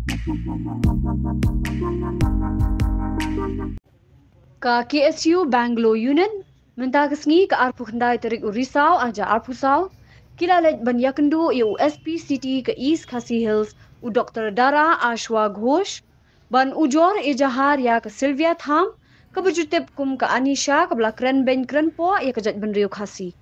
Ka KSU Bangalore Union minta kesengi ke arpu kendai terik Urisau aja arpusau kila lej ban yakendu i USP City ke East Khasi Hills u Dr. Dara Ashwa Ghosh ban ujor ejahar ya ke Sylvia Tham ke bejutip kum ke Anisha ke belah keren ben keren po ya ke jat ben Rio Khasi.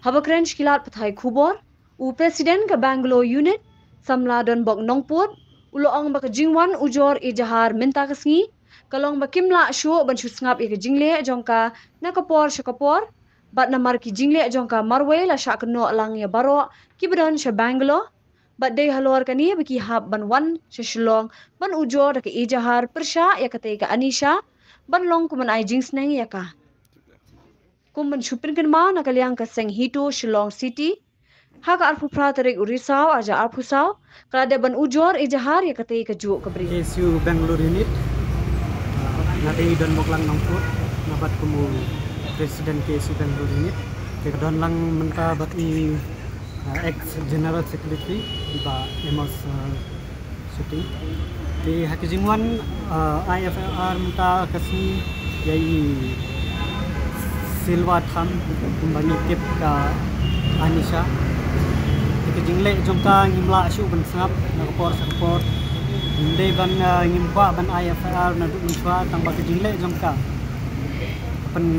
Haba keren shkilat pathai khubor u Presiden ke Bangalore Unit Samla don bok nongput uloong bak jingwan ujor ejahar minta kesengi kalong bakimla syu ban syu sngap ke jingle jongka nakapor syakapor bat namar ki jingle jongka marwe la syak no lang ya baro ki bedon sya Bangalore bat dei halor kani baki hab ban wan sylong ban ujor ke ejahar persya ya kate ka Anisha ban long kuman ai jing sneng ya ka kuman syupin kan ma nakaliang ka seng hito Shillong City haka arpu praterik Urisau aja arpusau kada ban ujor ejahar ya kate ka juk kabri KSU Bangalore Unit nadi don boklang nongput nabat kumu Presiden KSU Bangalore Unit ke don lang menta bat i ex General Secretary ba Amos shooting di hakijingwan IFR menta kasi yai Silva Tham kumbani tip ka Anisha jingle jongka ngimla syu ban sangap nakapor sakapor inde ban ngimpa ban IFR na du chwa tang ba jingle jongka pen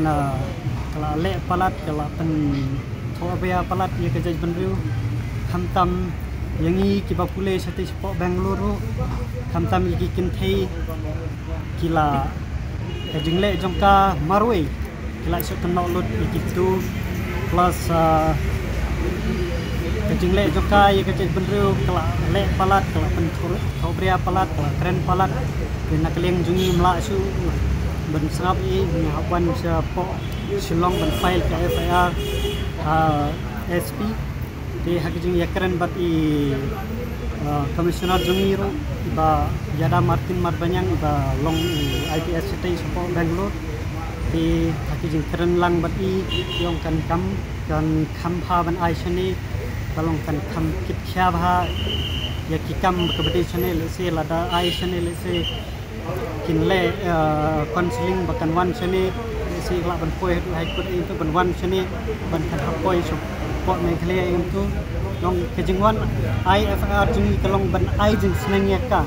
kala le palat kala pen thobaya palat ye ke jaj ban riu khamtam yangi ki bapule sate spo Bangalore khamtam ki kin thei kila ke jingle jongka marwe kila syu tan lut gitu plus kejingle joka ye kecil benriu kala le palat kala pentur thobria palat kala keren palat kena keleng jungi mla su ben sangap i hawan sa po Shillong ben file ka FIR SP de hakijing ya keren bat i komisioner jungi ro ba yada Martin Marbanyang ba long IPS city po Bangalore di hakijing keren lang bat i yong kan khampa ban ai chani kalong kan kam kit kya bha ya ki kam kabadi channel se lada ai channel se kinle counseling bakan wan channel se la ban poi hai kut itu ban wan channel ban kan poi so po me khle itu long kejingwan IFR jungi kalong ban ai jing sneng ya ka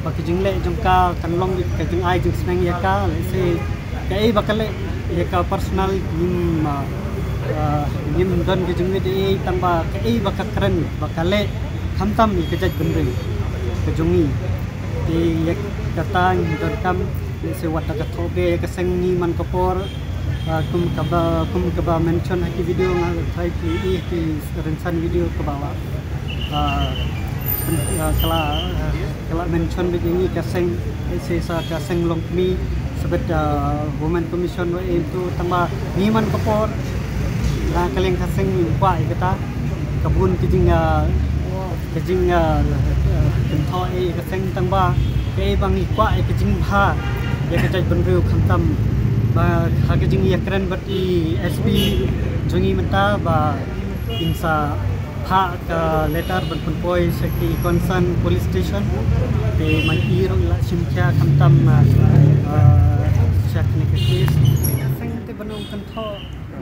bak jingle jongka kan long kejing ai jing sneng ya ka se kai bakale ya ka personal nim don ke jungwe de tamba ke baka keren bakale khamtam ke jaj benri ke jungi de yak kata don kam se wata ka thobe ke sengi man kapor kum kaba mention haki video ngal thai ki rensan video ke bawah kala mention begini ke seng se sa ka seng long mi sebet women commission wa itu tamba ni man kapor na kaleng kaseng kwa ikata kabun kijing kentho kaseng tangba ke bang ikwa kijing bha ya kajai benriu khamtam ba hakijing yakren bati SP jungi menta ba insa pha ka letter ban poi seki concern police station te man iro la simkya khamtam chakne ke case kaseng te banong kentho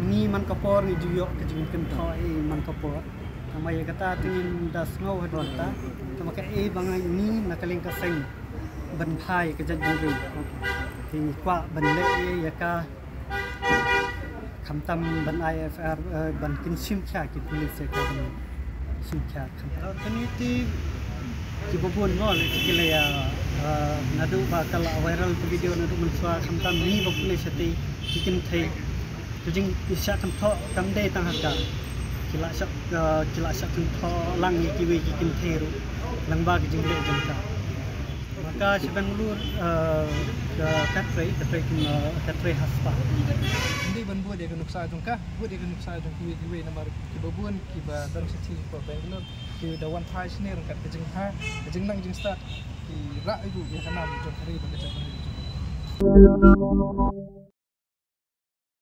ni man kapor ni juyok ke jing kentho man kapor sama ya kata tingin das ngau hadota sama ka bangai ni nakaling kaseng ban phai ke jaj buru ti kwa ban le ya ka khamtam ban IFR ban kin sim kha ki police ka ban sim kha khamtam tani ti ki bobon ngol ki le ya nadu ba kala viral video nadu man swa khamtam ni ba police ti kikin thai kejing isya kentho kamde tang haka kila syak kentho lang kiwi kikin theru langba kejing le jangka maka Bangalore katre haspa hindi ban buat dia nuksa jangka buat dia nuksa jang kiwi namar kibabun kiba dan city ko Bangalore ki dawan thai sini rangkat kejing nang jing start ki ra ibu ya kanam jang hari bekerja